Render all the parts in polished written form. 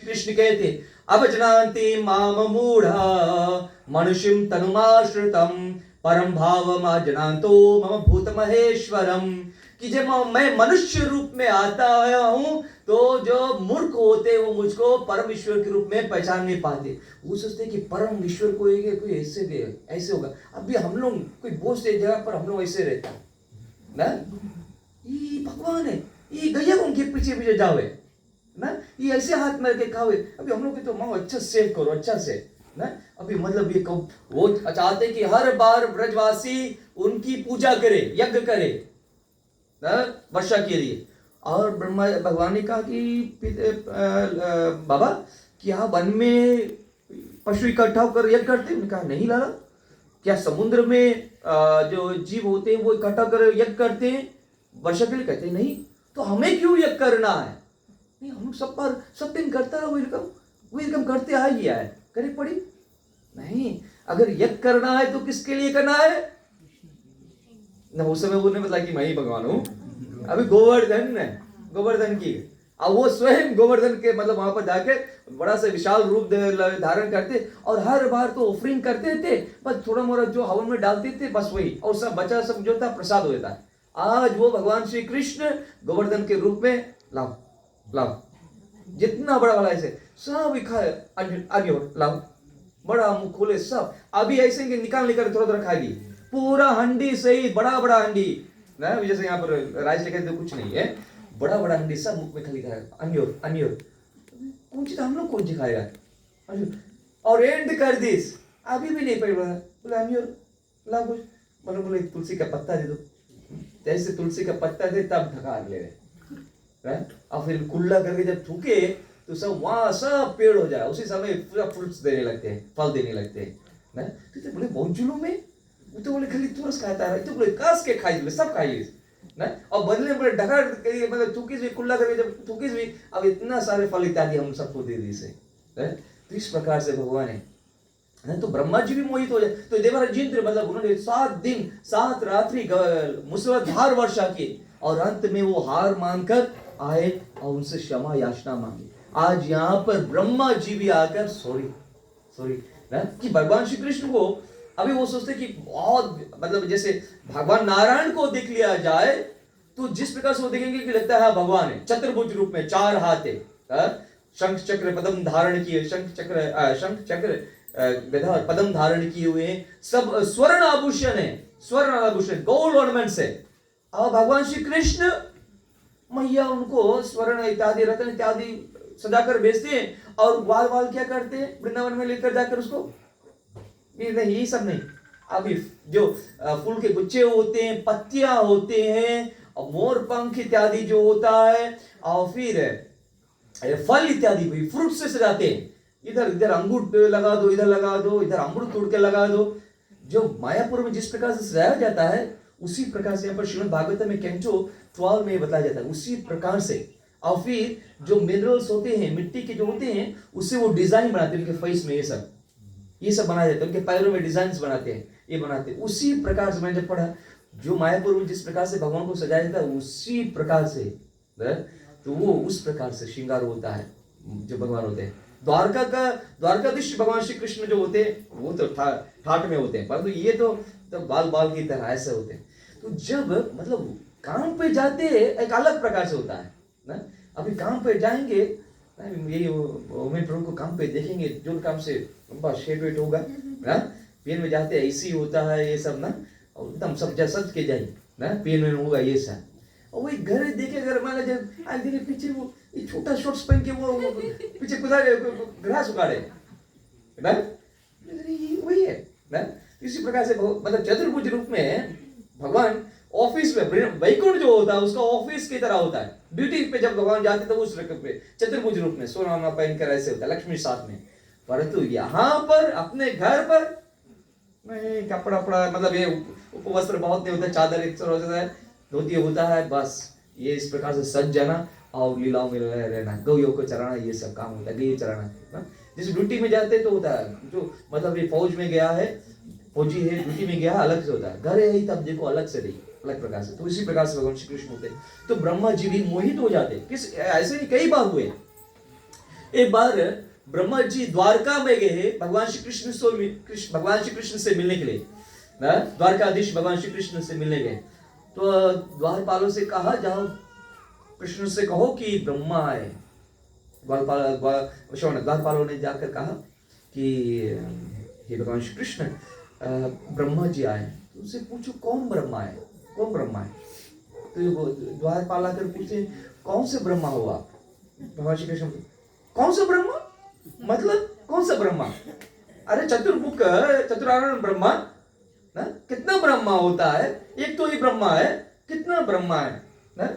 कृष्ण कहते अवजनान्ति माम मूढ़ा मनुष्यम तनुमाश्रितम परम भावम अजनान्तो मम भूत महेश्वरम, कि जब मैं मनुष्य रूप में आता हूं तो जो मूर्ख होते हैं वो मुझको परम ईश्वर के रूप में पहचान नहीं पाते। वो सोचते कि परम ईश्वर कोई ऐसे होगा। अभी हम लोग कोई बोझ जगह पर हम लोग ऐसे रहता ना, ये भगवान है, ये गैया उनके पीछे पीछे जावे ना, ये ऐसे हाथ मार के खावे। अभी हम लोग तो माँ अच्छा सेव करो अच्छा से ना। अभी मतलब ये वो चाहते कि हर बार ब्रजवासी उनकी पूजा करे, यज्ञ करे ना वर्षा के लिए। और ब्रह्मा भगवान ने कहा कि बाबा क्या वन में पशु इकट्ठा होकर यज्ञ करते हैं? कहा नहीं लाला। क्या समुद्र में जो जीव होते हैं वो इकट्ठा कर यज्ञ करते हैं वर्षा के लिए? कहते हैं नहीं। तो हमें क्यों यज्ञ करना है? नहीं, हम सब दिन करता रहो, वो इनकम करते आ गया है, करे पड़ी नहीं। अगर यज्ञ करना है तो किसके लिए करना है ना? उस समय उन्होंने बताया कि मैं ही भगवान हूं। अभी गोवर्धन की अब वो स्वयं गोवर्धन के मतलब वहां पर जाके बड़ा सा विशाल रूप धारण करते और हर बार तो ऑफरिंग करते थे, बस थोड़ा मोड़ा जो हवन में डालते थे बस वही, और सब बचा सब जो था प्रसाद होता है। आज वो भगवान श्री कृष्ण गोवर्धन के रूप में लाओ जितना बड़ा वाला ऐसे सब आगे लाओ, बड़ा मुंह खोले सब। अभी ऐसे निकाल थोड़ा खाएगी पूरा हंडी सही, बड़ा हंडी ना, जैसे यहाँ पर राइस लेकर तो कुछ नहीं है, बड़ा हंडी सब मुख में खाली खाएगा। अन्योर कौन सी हम लोग कौन सी खाएगा? और एंड कर दिस अभी भी नहीं पड़ रहा है, बोले अन्योर ला कुछ, बोले तुलसी का पत्ता दे दो। जैसे तुलसी का पत्ता दे तब ढकार ले रहे, और फिर कुल्ला करके जब थूके तो सब वहां सब पेड़ हो जाए, उसी समय पूरा फ्रूट्स देने लगते हैं, फल देने लगते हैं ना। तो बोले बहुत जुलूम में, वो तो बोले खाली तुरस खाता है, तो बोले कस के खाई सब खाइए ना। और बदले में बोले ढकार मतलब थूकीस भी कुल्ला करके जब थूकीस भी अब इतना सारे फल इत्यादि हम सबको दे दी से। तो इस प्रकार से भगवान है। तो ब्रह्मा जी भी मोहित हो जाए। तो देवराजेंद्र मतलब उन्होंने 7 दिन 7 रात्रि मूसलाधार वर्षा की और अंत में वो हार मानकर आए और उनसे क्षमा याचना मांगी। आज यहाँ पर ब्रह्मा जी भी आकर सॉरी कि भगवान श्री कृष्ण को अभी वो सोचते कि बहुत मतलब जैसे भगवान नारायण को देख लिया जाए तो जिस प्रकार से वो देखेंगे कि लगता है भगवान है, चतुर्भुज रूप में 4 हाथ है, शंख चक्र पद्म धारण किए, शंख चक्र गदा पद्म धारण किए हुए हैं, सब स्वर्ण आभूषण है, गोल्ड ऑर्नामेंट्स है। और भगवान श्री कृष्ण मैया उनको स्वर्ण इत्यादि रत्न इत्यादि सजाकर भेजते हैं और बाल क्या करते हैं वृंदावन में लेकर जाकर उसको नहीं, ये सब नहीं। अभी जो फूल के गुच्छे होते हैं, पत्तियां होते हैं, और मोर पंख इत्यादि जो होता है, और फिर फल इत्यादि भी फ्रूट से सजाते हैं। इधर अंगूर लगा दो, इधर लगा दो, इधर अमृत तोड़ के लगा दो। जो मायापुर में जिस प्रकार से सजाया जाता है उसी प्रकार से यहाँ पर श्रीमद् भागवत में कैंटो 12 में बताया जाता है, उसी प्रकार से। और फिर जो मिनरल्स होते हैं, मिट्टी के जो होते हैं, उससे वो डिजाइन बनाते हैं, उनके फेस में ये सब बनाया जाता है, उनके पैरों में डिजाइन बनाते हैं, ये बनाते हैं। उसी प्रकार से मैंने जब पढ़ा जो मायापुर में जिस प्रकार से भगवान को सजाया जाता है उसी प्रकार से, तो वो उस प्रकार से श्रृंगार होता है जो भगवान होते हैं। द्वारकाधीश भगवान श्री कृष्ण जो होते हैं वो तो ठाट में होते हैं, परंतु ये तो बाल की तरह ऐसे होते हैं। तो जब मतलब काम पे जाते एक अलग प्रकार से होता है ना। अभी काम पे जाएंगे, यही उमेश प्रभु को काम पे देखेंगे, जो काम से लंबा शेड वेट होगा ना, पेन में जाते ऐसी होता है ये सब ना, और एकदम सब सज के जाए ना, पेन में होगा ये सब। और वही घर देखे अगर मान लीजिए आज देखे पीछे वो छोटा शॉर्ट्स पहन के वो पीछे घास उगाड़े ना, वही है ना। इसी प्रकार से मतलब चतुर्भुज रूप में भगवान ऑफिस में वैकुंठ जो होता है उसका ऑफिस की तरह होता है। ड्यूटी पे जब भगवान जाते तो उस रकम पे चतुर्भुज रूप में सोना पहनकर ऐसे होता है, लक्ष्मी साथ में। परंतु यहाँ पर अपने घर पर नहीं, कपड़ा मतलब ये उपवस्त्र बहुत नहीं होता, चादर एक होता है, धोती होता है, बस ये इस प्रकार से सज जाना और लीलाओं में रहना, गौयों को चराना, ये सब काम होता है, गई चराना। जिस ड्यूटी में जाते तो होता है, जो मतलब ये फौज में गया है, फौजी है, ड्यूटी में गया अलग से होता है, घर है तब देखो अलग से नहीं, अलग प्रकार से। तो इसी प्रकार से भगवान श्री कृष्ण होते। तो ब्रह्मा जी भी मोहित हो जाते, किस ऐसे ही कई बार हुए एक बार ब्रह्मा जी द्वारका में गए भगवान श्री कृष्ण से मिलने के लिए, द्वारकाधीश भगवान श्री कृष्ण से मिलने गए। तो द्वारपालों से कहा, जाओ कृष्ण से कहो कि ब्रह्मा आए। द्वारपालों ने जाकर कहा कि हे भगवान श्री कृष्ण, ब्रह्मा जी आए, तो उनसे पूछो कौन ब्रह्मा है, कौन ब्रह्मा है। तो द्वारपाल आकर पूछे, कौन से ब्रह्मा हो आप? भगवान श्री कृष्ण, कौन सा ब्रह्मा मतलब कौन सा ब्रह्मा? अरे चतुर्मुख चतुरानन ब्रह्मा ना, कितना ब्रह्मा होता है, एक तो ही ब्रह्मा है, कितना ब्रह्मा है ना,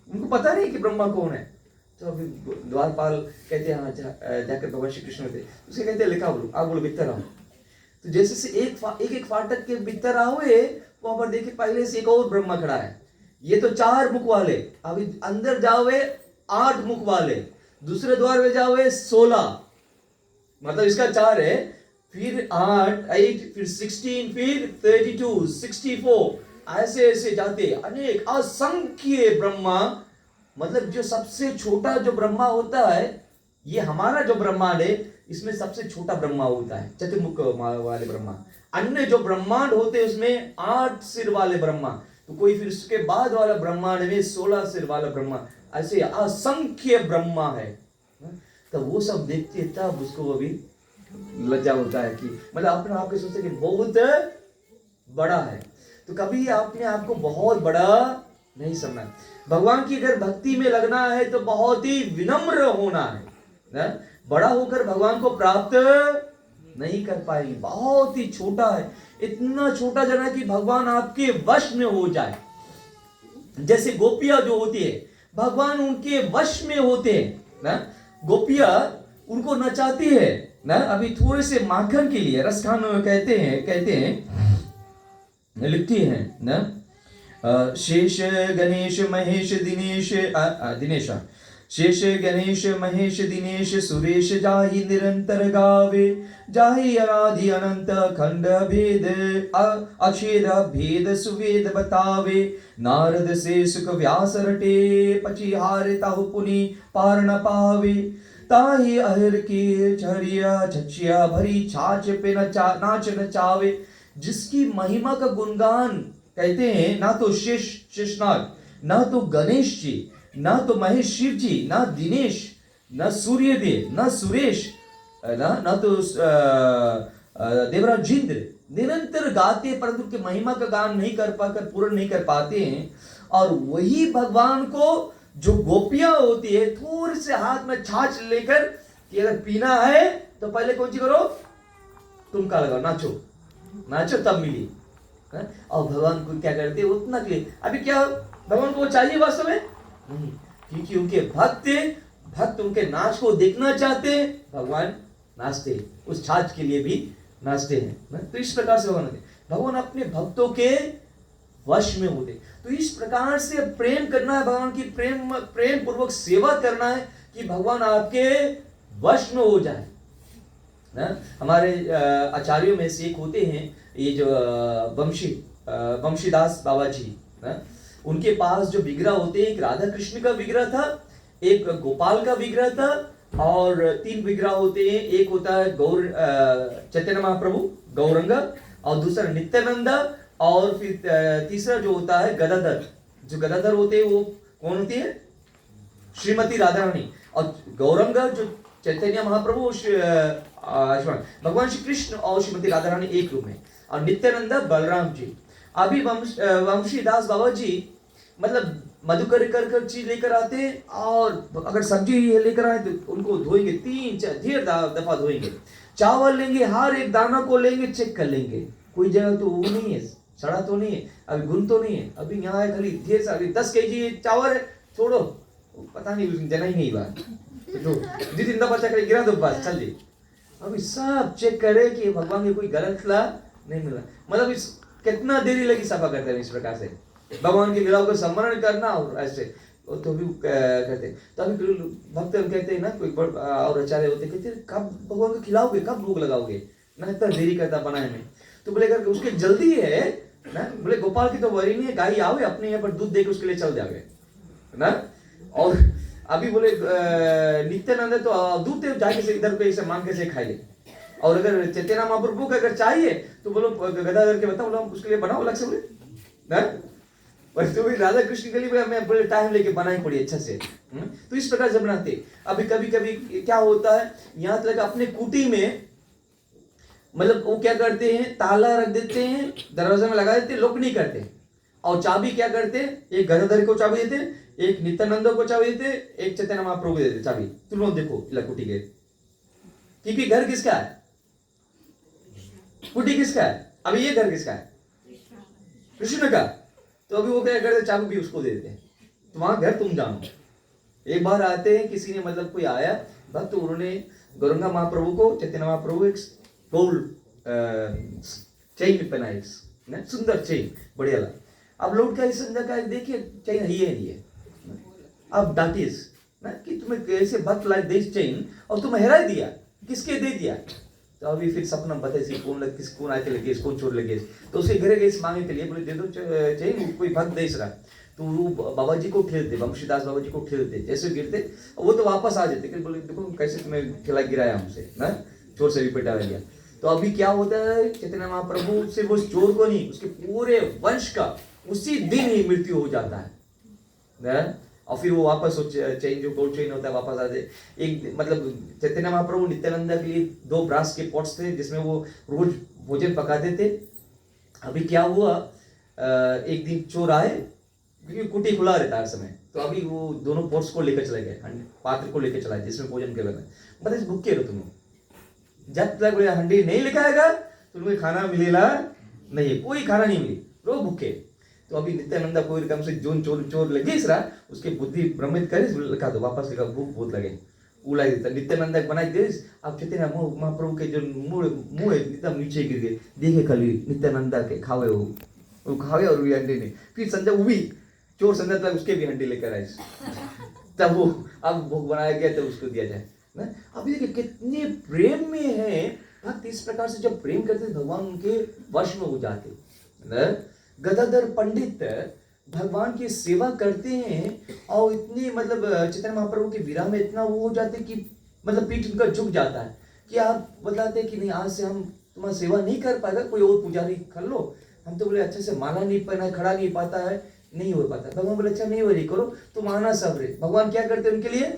उनको पता नहीं कि ब्रह्मा कौन है। तो अभी द्वारपाल कहते हैं, हाँ जाकर भगवान श्री कृष्ण थे, उसे कहते हैं, लिखा बोलो, आप बोलो भीतर आओ। तो जैसे से एक फाटक के भीतर आओए, वहां पर देखिए पहले से एक और ब्रह्मा खड़ा है। ये तो 4 मुख वाले, अभी अंदर जाओगे 8 मुख वाले, दूसरे द्वार में जाओगे 16, मतलब इसका 4 है, फिर 8 फिर 16 फिर 32 64, ऐसे ऐसे जाते अनेक असंख्य ब्रह्मा। मतलब जो सबसे छोटा जो ब्रह्मा होता है, ये हमारा जो ब्रह्मांड है, इसमें सबसे छोटा ब्रह्मा होता है चतुर्मुख वाले ब्रह्मा। अन्य जो ब्रह्मांड होते हैं उसमें 8 सिर वाले ब्रह्मा, तो कोई फिर उसके बाद वाला ब्रह्मांड में 16 सिर वाला ब्रह्मा, ऐसे असंख्य ब्रह्मा है। तो वो सब देखते तब उसको अभी लज्जा होता है कि मतलब अपने आप को सोचते कि बहुत बड़ा है। तो कभी आपने आपको बहुत बड़ा नहीं समझना। भगवान की अगर भक्ति में लगना है तो बहुत ही विनम्र होना है ना? बड़ा होकर भगवान को प्राप्त नहीं कर पाएंगे, बहुत ही छोटा है, इतना छोटा जना कि भगवान आपके वश में हो जाए। जैसे गोपियां जो होती है, भगवान उनके वश में होते हैं ना, गोपियां उनको नचाती है ना। अभी थोड़े से माखन के लिए रसखान कहते हैं लिखती है ना, शेष गणेश महेश दिनेश शेष गणेश महेश दिनेश सुरेश जाहि निरंतर गावे, जाहि अनादि अनंत खंड भेद अक्षेद भेद सुवेद बतावे। नारद से सुख व्यास रटे, पचिहारे ताहु पुनि पार न पावे। ताहि अहिर की झरिया छछिया भरी छाछ पे नाच नचावे। जिसकी महिमा का गुणगान कहते हैं, ना तो शेषनाग, ना तो गणेश जी, ना तो महेश शिव जी, ना दिनेश, ना सूर्यदेव, ना सुरेश, ना तो देवराज इंद्र निरंतर गाते, परंतु उनकी महिमा का गान नहीं कर पाकर पूर्ण नहीं कर पाते हैं। और वही भगवान को जो गोपियां होती है, थोड़े से हाथ में छाछ लेकर कि अगर पीना है तो पहले कौन सी करो, तुमका लगाओ, नाचो नाचो तब मिली। और भगवान को क्या करते हैं, उतना के लिए अभी क्या भगवान को चाहिए वास्तव में नहीं, क्योंकि उनके भक्त उनके नाच को देखना चाहते हैं, भगवान नाचते उस छाछ के लिए भी नाचते हैं। तो इस प्रकार से भगवान अपने भक्तों के वश में होते। तो इस प्रकार से प्रेम करना है, भगवान की प्रेम पूर्वक सेवा करना है कि भगवान आपके वश में हो जाए ना। हमारे आचार्यों में से एक होते हैं, ये जो वंशीदास बाबा जी ना, उनके पास जो विग्रह होते हैं, एक राधा कृष्ण का विग्रह था, एक गोपाल का विग्रह था, और 3 विग्रह होते हैं। एक होता है चैतन्य महाप्रभु गौरंग, और दूसरा नित्यानंद, और फिर तीसरा जो होता है गदाधर। जो गदाधर होते हैं वो कौन होती है, श्रीमती राधा रानी। और गौरंग जो चैतन्य महाप्रभु भगवान श्री कृष्ण और श्रीमती राधा रानी एक रूप में, और नित्यानंद बलराम जी। अभी वंशीदास बाबा जी मतलब मधुकर कर चीज लेकर आते, और अगर सब्जी लेकर आए तो उनको धोएंगे, 3-4 दफा धोएंगे। चावल लेंगे, हर एक दाना को लेंगे, चेक कर लेंगे, कोई जगह तो वो नहीं है, सड़ा तो नहीं है, अभी गुण तो नहीं है। अभी यहाँ है खाली ढेर सारी 10 kg चावल है, छोड़ो पता नहीं जना ही नहीं बात, तो 2-3 दफा चेक गिरा दो बस चल जी। अभी सब चेक करे कि भगवान के कोई गलत ला नहीं मिला। मतलब इस कितना देरी लगी सफा करते हैं इस प्रकार से भगवान की लीलाओं को स्मरण करना, और ऐसे तो भी कहते। तो अभी भक्त कहते हैं ना, कोई और आचार्य होते कहते कब भगवान को खिलाओगे, कब भोग लगाओगे ना, इतना देरी करता बनाने में। तो बोले करके उसके जल्दी है ना, बोले गोपाल की तो वरी नहीं है, गाय आओगे अपने यहाँ पर दूध देकर उसके लिए चल जाओगे ना। और अभी बोले नित्यानंद तो अवधूत है, जाके से इधर पे ऐसे मांग के से खाई ले। और अगर चैतन्य महाप्रभु को अगर चाहिए तो बोलो गदाधर के बताओ, बोलो उसके लिए बनाओ अलग से बोले ना। पर तो भी राधा कृष्ण के लिए मैं बोले टाइम लेके बनाई पड़ी अच्छा से। तो इस प्रकार से बनाते। अभी कभी कभी क्या होता है, यहाँ तक अपने कुटी में मतलब वो क्या करते हैं, ताला रख देते हैं, दरवाजे में लगा देते, लोग नहीं करते। और चाबी क्या करते, एक गदाधर को चाबी देते, एक नित्यानंद को चाबी देते, एक चैतन्य महाप्रभु को देते चाबी। तुम लोग देखो कुटी के, क्योंकि घर किसका है, कुटी किसका है, अभी ये घर किसका है, कृष्ण का। तो अभी वो क्या करते, चाबी भी उसको दे देते, तो वहां घर तुम जानो। एक बार आते हैं, किसी ने मतलब कोई आया भक्त, तो उन्होंने गौरंगा महाप्रभु को, चैतन्य महाप्रभु एक गोल्ड चेन पहनाई, सुंदर चेन बढ़िया लगा। अब लोग क्या समझा का, देखिए चेन है नहीं है। अब डांटिस ना कि तुम्हें कैसे भक्त लाइक दिस चेन और तुम्हें हेरा दिया, किसके दे दिया। तो अभी फिर सपना बताए कौन लग, किस कौन आके लगे, कौन चोर लगे। तो उसके घरे गए मांगे के लिए, बोले दे दो चेन, कोई भक्त दे रहा। तो वो बाबा जी को ठेलते, वंशीदास बाबा जी को ठेलते, जैसे गिरते वो तो वापस आ जाते, बोले देखो कैसे तुम्हें ठेला गिराया हमसे ना, चोर से भी पिटा गया। तो अभी क्या होता है, चैतन्य महाप्रभु से वो चोर को नहीं, उसके पूरे वंश का उसी दिन ही मृत्यु हो जाता है। और फिर वो वापस चेन जो गोल्ड चेन होता है वापस आ जाए। एक मतलब चैतन्य महाप्रभु नित्यानंद के लिए 2 ब्रास के पॉट्स थे जिसमें वो रोज भोजन पकाते थे। अभी क्या हुआ, एक दिन चोर आए, क्योंकि कुटी खुला रहता है हर समय। तो अभी वो दोनों पॉट्स को लेकर चले गए, पात्र को लेकर चला जिसमें भोजन के बने। मतलब भूखे रहो तुम, जब तक हंडी नहीं लिखाएगा तो तुम्हें खाना मिलेगा नहीं, कोई खाना नहीं मिली, रो भूखे। तो अभी नित्यानंदा कोई रकम से जोन चोर लगे इस रहा, उसके बुद्धि भ्रमित करे, लिखा दो वापस, लिखा भूख बहुत लगे, उला देता। नित्यानंदा बनाई दे। अब चैतन्य महाप्रभु के जो मुंह है एकदम नीचे गिर गए, देखे खाली नित्यानंदा के खावे, वो खावे और भी अंडे नहीं। फिर संजय वो भी चोर संजय तक उसके भी अंडे लेकर आए, तब वो अब भोग बनाया गया तब उसको दिया जाए ना। अभी देखिए कितने प्रेम में है भक्त, इस प्रकार से जब प्रेम करते भगवान उनके वश में हो जाते ना। गदाधर पंडित भगवान की सेवा करते हैं और इतने मतलब चैतन्य महाप्रभु के विरह में इतना वो हो जाते कि मतलब पीठ उनका झुक जाता है कि आप बताते कि नहीं आज से हम तुम्हारी सेवा नहीं कर पाएगा, कोई और पुजारी कर लो। हम तो बोले अच्छे से माला नहीं पहना, खड़ा नहीं पाता है, नहीं हो पाता। भगवान बोले अच्छा नहीं वही करो, तुम आना सबरे। भगवान क्या करते उनके लिए,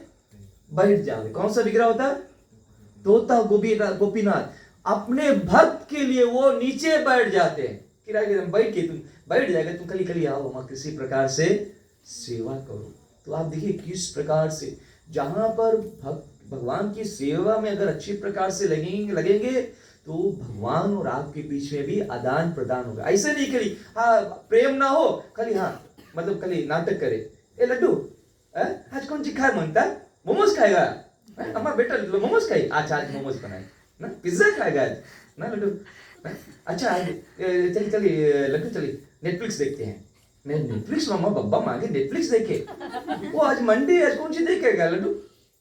बैठ जाओगे। कौन सा विग्रह होता है, तोता गोपीनाथ। अपने भक्त के लिए वो नीचे बैठ जाते हैं, किराए बैठ के तुम बैठ जाएगा, तुम कली कली आओ हम किसी प्रकार से सेवा करो। तो आप देखिए किस प्रकार से जहां पर भगवान की सेवा में अगर अच्छी प्रकार से लगेंगे तो भगवान और आपके बीच में भी आदान प्रदान होगा। ऐसे नहीं करी हाँ प्रेम ना हो खाली, हाँ मतलब खाली नाटक करे, ए लड्डू आज कौन सी खाए मांगता, मोमोज खाएगा हमारा बेटा, मोमोज खाई, अच्छा आज मोमोज बनाए ना, पिज्जा खाएगा आज ना लड्डू, अच्छा चलिए लड्डू चलिए नेटफ्लिक्स देखते हैं। नेटफ्लिक्स मामा बब्बा मांगे नेटफ्लिक्स देखे, वो आज मंडे, आज कौन सी देखेगा लड्डू,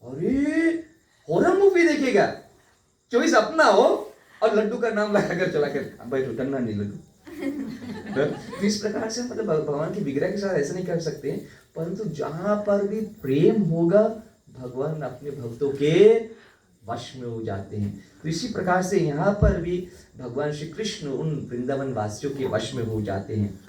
अरे हॉरर मूवी देखेगा, चॉइस अपना हो और लड्डू का नाम लगाकर चला कर बैठो, टन्ना नहीं लड्डू। तो इस प्रकार से मतलब भगवान के विग्रह के साथ ऐसा नहीं कर सकते, परंतु जहां पर भी प्रेम होगा भगवान अपने भक्तों के वश में हो जाते हैं। तो इसी प्रकार से यहाँ पर भी भगवान श्री कृष्ण उन वृंदावन वासियों के वश में हो जाते हैं।